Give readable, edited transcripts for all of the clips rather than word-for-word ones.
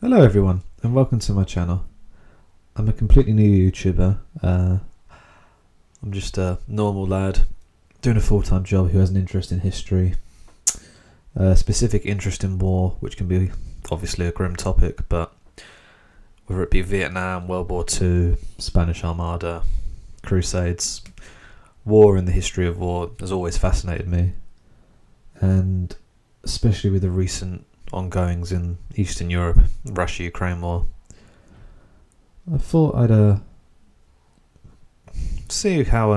Hello everyone and welcome to my channel. I'm a completely new YouTuber. I'm just a normal lad doing a full-time job who has an interest in history, a specific interest in war, which can be obviously a grim topic, but whether it be Vietnam, World War II, Spanish Armada, Crusades, war and the history of war has always fascinated me, and especially with the recent ongoings in Eastern Europe, Russia-Ukraine war. I thought I'd see how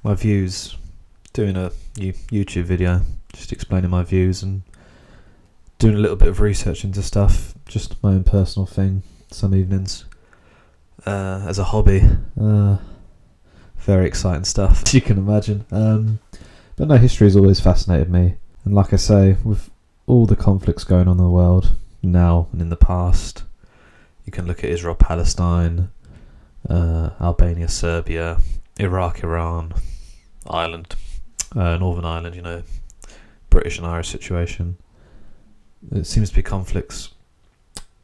my views, doing a YouTube video, just explaining my views and doing a little bit of research into stuff, just my own personal thing, some evenings, as a hobby. Very exciting stuff, as you can imagine. But no, history has always fascinated me, and like I say, with all the conflicts going on in the world now and in the past, you can look at Israel, Palestine, Albania, Serbia, Iraq, Iran, Ireland, Northern Ireland, British and Irish situation. It seems to be conflicts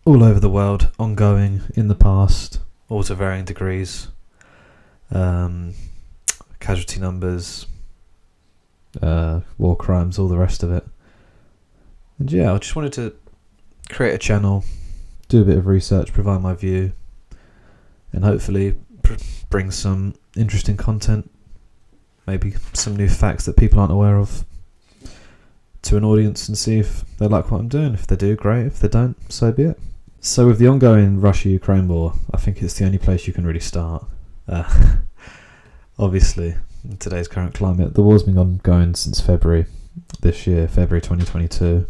all over the world, ongoing in the past, all to varying degrees, casualty numbers, war crimes, all the rest of it. And yeah, I just wanted to create a channel, do a bit of research, provide my view, and hopefully bring some interesting content, maybe some new facts that people aren't aware of, to an audience and see if they like what I'm doing. If they do, great. If they don't, so be it. So with the ongoing Russia-Ukraine war, I think it's the only place you can really start. Obviously, in today's current climate, the war's been ongoing since February this year, February 2022.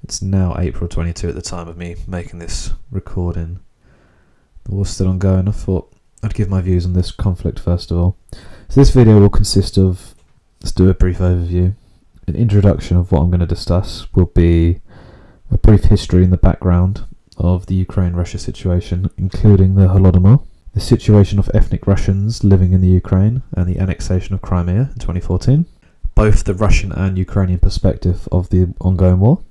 It's now April 22 at the time of me making this recording. The war's still ongoing. I thought I'd give my views on this conflict first of all. So this video will consist of, let's do a brief overview. An introduction of what I'm going to discuss will be a brief history in the background of the Ukraine-Russia situation, including the Holodomor, the situation of ethnic Russians living in the Ukraine, and the annexation of Crimea in 2014. Both the Russian and Ukrainian perspective of the ongoing war.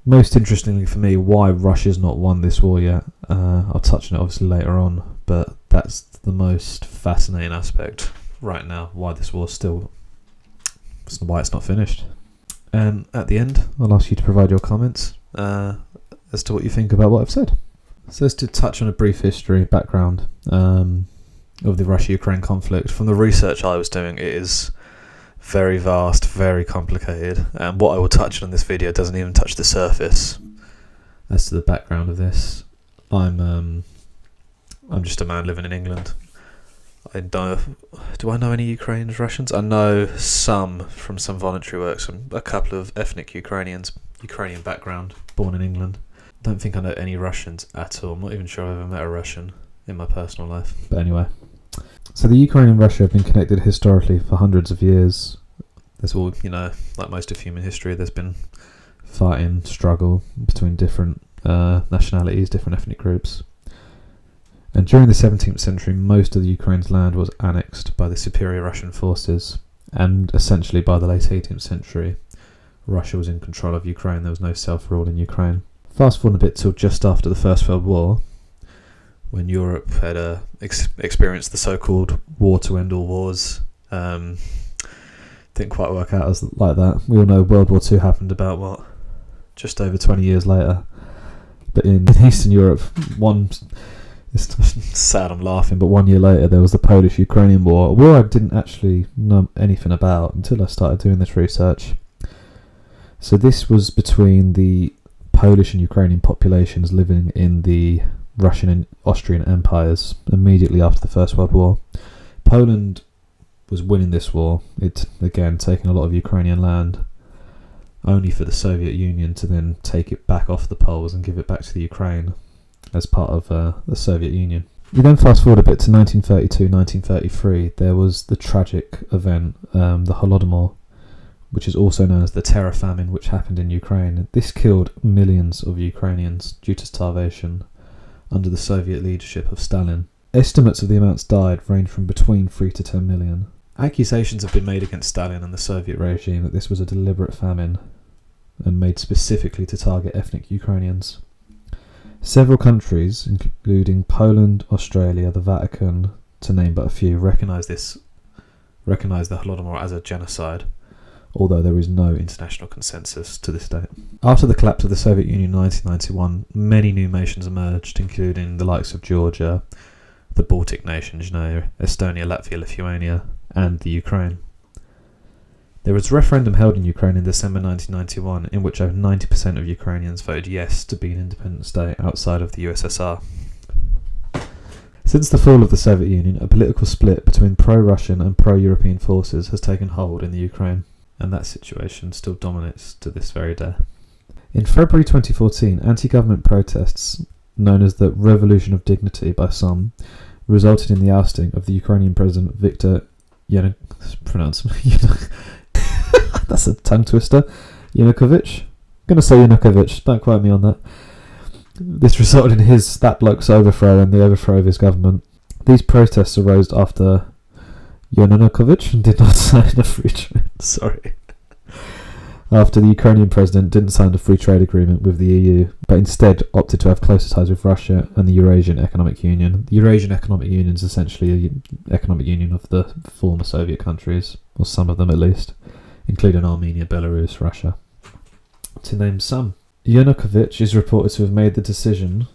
Most interestingly for me, why Russia's not won this war yet. I'll touch on it obviously later on, but that's the most fascinating aspect right now, why this war's still, why it's not finished. And at the end, I'll ask you to provide your comments as to what you think about what I've said. So just to touch on a brief history background of the Russia-Ukraine conflict. From the research I was doing, it is very vast, very complicated, and what I will touch on in this video doesn't even touch the surface. As to the background of this, I'm just a man living in England. Do I know any Ukrainians, Russians? I know some from some voluntary work, a couple of ethnic Ukrainian background, born in England. Don't think I know any Russians at all. I'm not even sure I've ever met a Russian in my personal life. But anyway. So the Ukraine and Russia have been connected historically for hundreds of years. There's all, like most of human history, there's been fighting, struggle between different nationalities, different ethnic groups. And during the 17th century, most of the Ukraine's land was annexed by the superior Russian forces. And essentially by the late 18th century, Russia was in control of Ukraine. There was no self-rule in Ukraine. Fast forward a bit till just after the First World War, when Europe had experienced the so-called war to end all wars. Didn't quite work out as like that. We all know World War II happened about, just over 20 years later. But in Eastern Europe, it's sad I'm laughing, but 1 year later there was the Polish-Ukrainian war, a war I didn't actually know anything about until I started doing this research. So this was between the Polish and Ukrainian populations living in the Russian and Austrian empires immediately after the First World War. Poland was winning this war. It, again, taking a lot of Ukrainian land, only for the Soviet Union to then take it back off the Poles and give it back to the Ukraine as part of the Soviet Union. You then fast forward a bit to 1932, 1933. There was the tragic event, the Holodomor, which is also known as the Terror Famine, which happened in Ukraine. This killed millions of Ukrainians due to starvation under the Soviet leadership of Stalin. Estimates of the amounts died range from between 3 to 10 million. Accusations have been made against Stalin and the Soviet regime that this was a deliberate famine and made specifically to target ethnic Ukrainians. Several countries, including Poland, Australia, the Vatican, to name but a few, recognise the Holodomor as a genocide, although there is no international consensus to this date. After the collapse of the Soviet Union in 1991, many new nations emerged, including the likes of Georgia, the Baltic nations, Estonia, Latvia, Lithuania, and the Ukraine. There was a referendum held in Ukraine in December 1991 in which over 90% of Ukrainians voted yes to be an independent state outside of the USSR. Since the fall of the Soviet Union, a political split between pro-Russian and pro-European forces has taken hold in the Ukraine, and that situation still dominates to this very day. In February 2014, anti-government protests, known as the Revolution of Dignity by some, resulted in the ousting of the Ukrainian President Viktor that's a tongue twister. Yanukovych. I'm going to say Yanukovych, don't quote me on that. This resulted in that bloke's overthrow and the overthrow of his government. These protests arose after Yanukovych did not sign a free trade. After the Ukrainian president didn't sign a free trade agreement with the EU, but instead opted to have closer ties with Russia and the Eurasian Economic Union. The Eurasian Economic Union is essentially an economic union of the former Soviet countries, or some of them at least, including Armenia, Belarus, Russia, to name some. Yanukovych is reported to have made the decision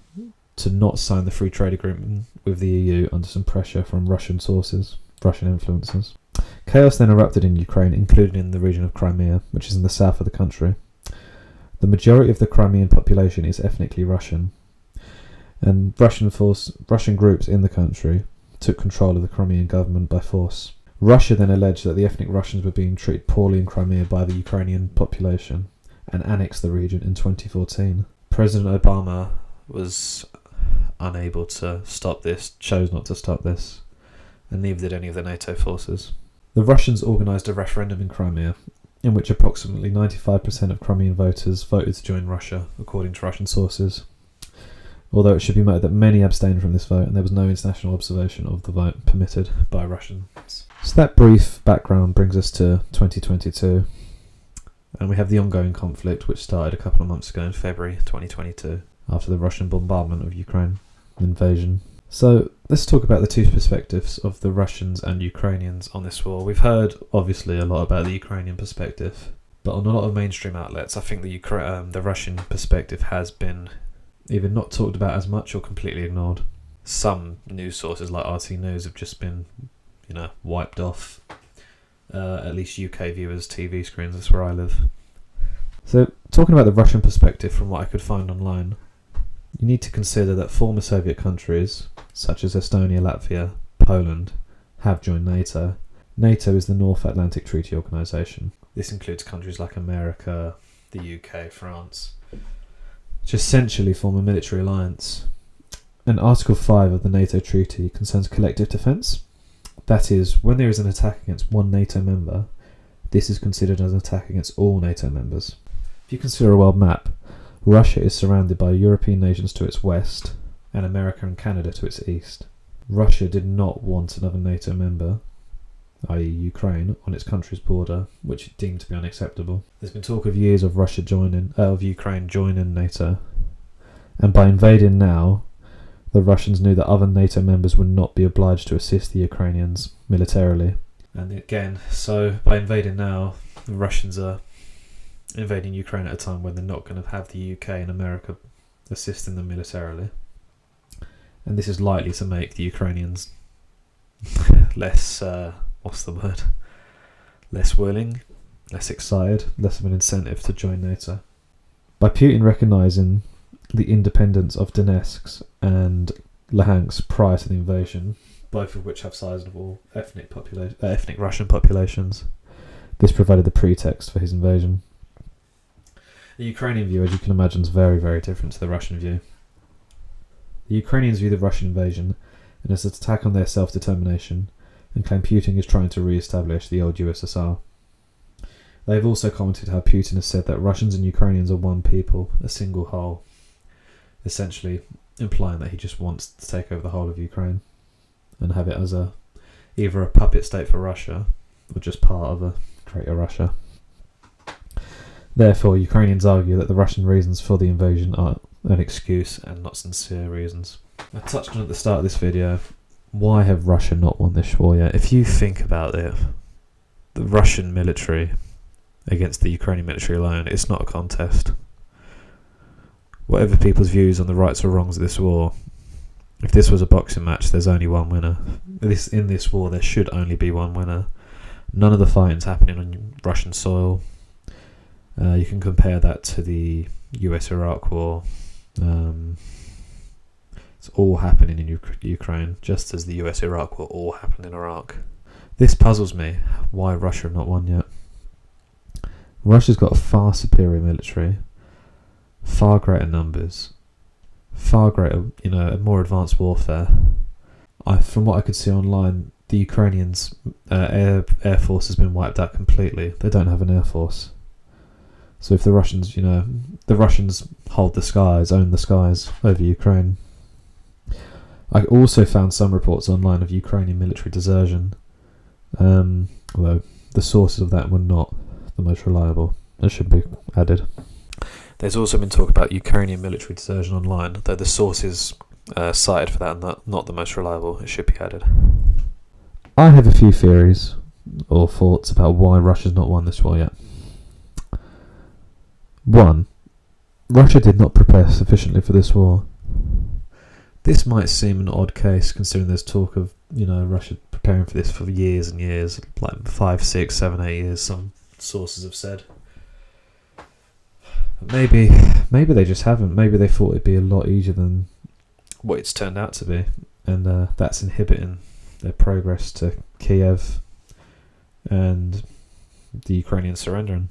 to not sign the free trade agreement with the EU under some pressure from Russian sources, Russian influences. Chaos then erupted in Ukraine, including in the region of Crimea, which is in the south of the country. The majority of the Crimean population is ethnically Russian, and Russian groups in the country took control of the Crimean government by force. Russia then alleged that the ethnic Russians were being treated poorly in Crimea by the Ukrainian population and annexed the region in 2014. President Obama was unable to stop this, chose not to stop this, and neither did any of the NATO forces. The Russians organised a referendum in Crimea, in which approximately 95% of Crimean voters voted to join Russia, according to Russian sources. Although it should be noted that many abstained from this vote, and there was no international observation of the vote permitted by Russians. So that brief background brings us to 2022, and we have the ongoing conflict which started a couple of months ago in February 2022, after the Russian bombardment of Ukraine, invasion. So let's talk about the two perspectives of the Russians and Ukrainians on this war. We've heard, obviously, a lot about the Ukrainian perspective, but on a lot of mainstream outlets, I think the Russian perspective has been either not talked about as much or completely ignored. Some news sources like RT News have just been, wiped off. At least UK viewers' TV screens, that's where I live. So, talking about the Russian perspective from what I could find online, you need to consider that former Soviet countries, such as Estonia, Latvia, Poland, have joined NATO. NATO is the North Atlantic Treaty Organisation. This includes countries like America, the UK, France, which essentially form a military alliance. And Article 5 of the NATO Treaty concerns collective defence. That is, when there is an attack against one NATO member, this is considered as an attack against all NATO members. If you consider a world map, Russia is surrounded by European nations to its west and America and Canada to its east. Russia did not want another NATO member, i.e. Ukraine, on its country's border, which it deemed to be unacceptable. There's been talk of years of Ukraine joining NATO, and by invading now, the Russians knew that other NATO members would not be obliged to assist the Ukrainians militarily. And again, so by invading now, the Russians are invading Ukraine at a time when they're not going to have the UK and America assisting them militarily. And this is likely to make the Ukrainians less, less willing, less excited, less of an incentive to join NATO. By Putin recognising the independence of Donetsk and Luhansk prior to the invasion, both of which have sizable ethnic Russian populations, this provided the pretext for his invasion. The Ukrainian view, as you can imagine, is very, very different to the Russian view. The Ukrainians view the Russian invasion as an attack on their self-determination and claim Putin is trying to re-establish the old USSR. They have also commented how Putin has said that Russians and Ukrainians are one people, a single whole, essentially implying that he just wants to take over the whole of Ukraine and have it as either a puppet state for Russia or just part of a greater Russia. Therefore, Ukrainians argue that the Russian reasons for the invasion are an excuse and not sincere reasons. I touched on at the start of this video, why have Russia not won this war yet? If you think about it, the Russian military against the Ukrainian military alone, it's not a contest. Whatever people's views on the rights or wrongs of this war, if this was a boxing match, there's only one winner. In this war, there should only be one winner. None of the fighting's happening on Russian soil. You can compare that to the US-Iraq war. It's all happening in Ukraine, just as the US-Iraq war all happened in Iraq. This puzzles me, why Russia have not won yet. Russia's got a far superior military, far greater numbers, far greater, more advanced warfare. From what I could see online, the Ukrainians' air force has been wiped out completely. They don't have an air force. So if the Russians hold the skies, own the skies over Ukraine. I also found some reports online of Ukrainian military desertion, although the sources of that were not the most reliable. It should be added. There's also been talk about Ukrainian military desertion online, though the sources cited for that are not the most reliable. It should be added. I have a few theories or thoughts about why Russia's not won this war yet. 1. Russia did not prepare sufficiently for this war. This might seem an odd case considering there's talk of, Russia preparing for this for years and years, like 5, 6, 7, 8 years, some sources have said. Maybe they just haven't. Maybe they thought it'd be a lot easier than what it's turned out to be, and that's inhibiting their progress to Kiev and the Ukrainian surrendering.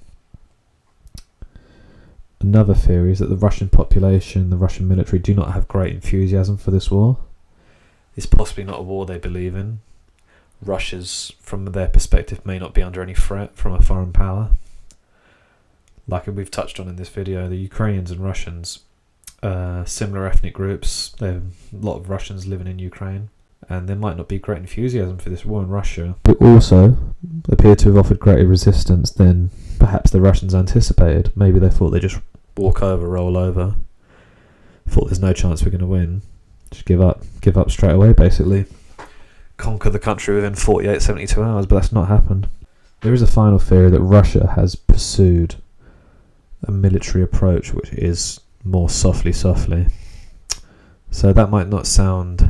Another theory is that the Russian population, the Russian military, do not have great enthusiasm for this war. It's possibly not a war they believe in. Russia's, from their perspective, may not be under any threat from a foreign power. Like we've touched on in this video, the Ukrainians and Russians, similar ethnic groups. There are a lot of Russians living in Ukraine, and there might not be great enthusiasm for this war in Russia, but also appear to have offered greater resistance than perhaps the Russians anticipated. Maybe they thought they'd just walk over, roll over, thought there's no chance we're going to win, just give up straight away, basically conquer the country within 48, 72 hours, but that's not happened. There is a final theory that Russia has pursued a military approach which is more softly. So that might not sound,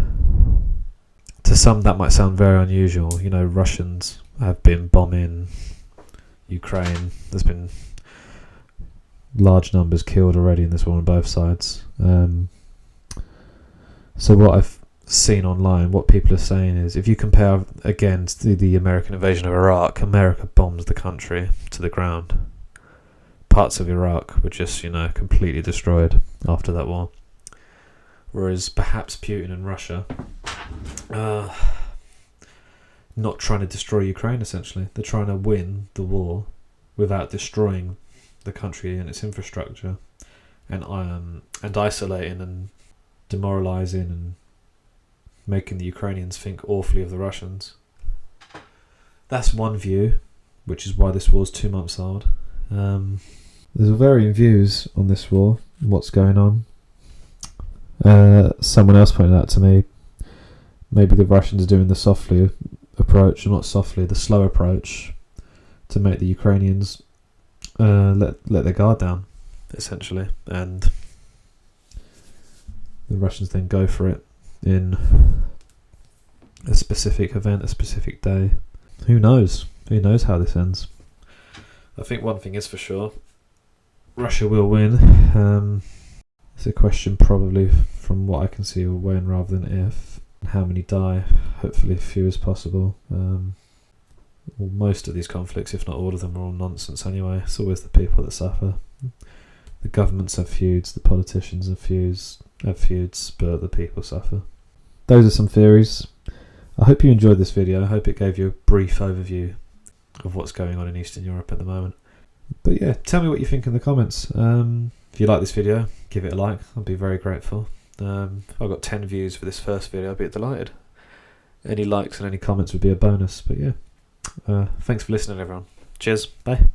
to some that might sound very unusual. Russians have been bombing Ukraine. There's been large numbers killed already in this war on both sides. So what I've seen online, what people are saying is, if you compare again to the American invasion of Iraq, America bombs the country to the ground. Parts of Iraq were just, completely destroyed after that war. Whereas perhaps Putin and Russia not trying to destroy Ukraine, essentially. They're trying to win the war without destroying the country and its infrastructure, and isolating and demoralising and making the Ukrainians think awfully of the Russians. That's one view, which is why this war's 2 months old. There's varying views on this war, what's going on. Someone else pointed out to me, maybe the Russians are doing the softly approach, or not softly, the slow approach, to make the Ukrainians let their guard down, essentially, and the Russians then go for it in a specific event, a specific day. Who knows? Who knows how this ends? I think one thing is for sure, Russia will win. It's a question probably, from what I can see, of when rather than if. How many die? Hopefully few as possible. Well, most of these conflicts, if not all of them, are all nonsense anyway. It's always the people that suffer. The governments have feuds, the politicians have feuds, but the people suffer. Those are some theories. I hope you enjoyed this video. I hope it gave you a brief overview of what's going on in Eastern Europe at the moment. But yeah, tell me what you think in the comments. If you like this video, give it a like. I'd be very grateful. If I got 10 views for this first video, I'd be delighted. Any likes and any comments would be a bonus. But yeah, thanks for listening, everyone. Cheers. Bye.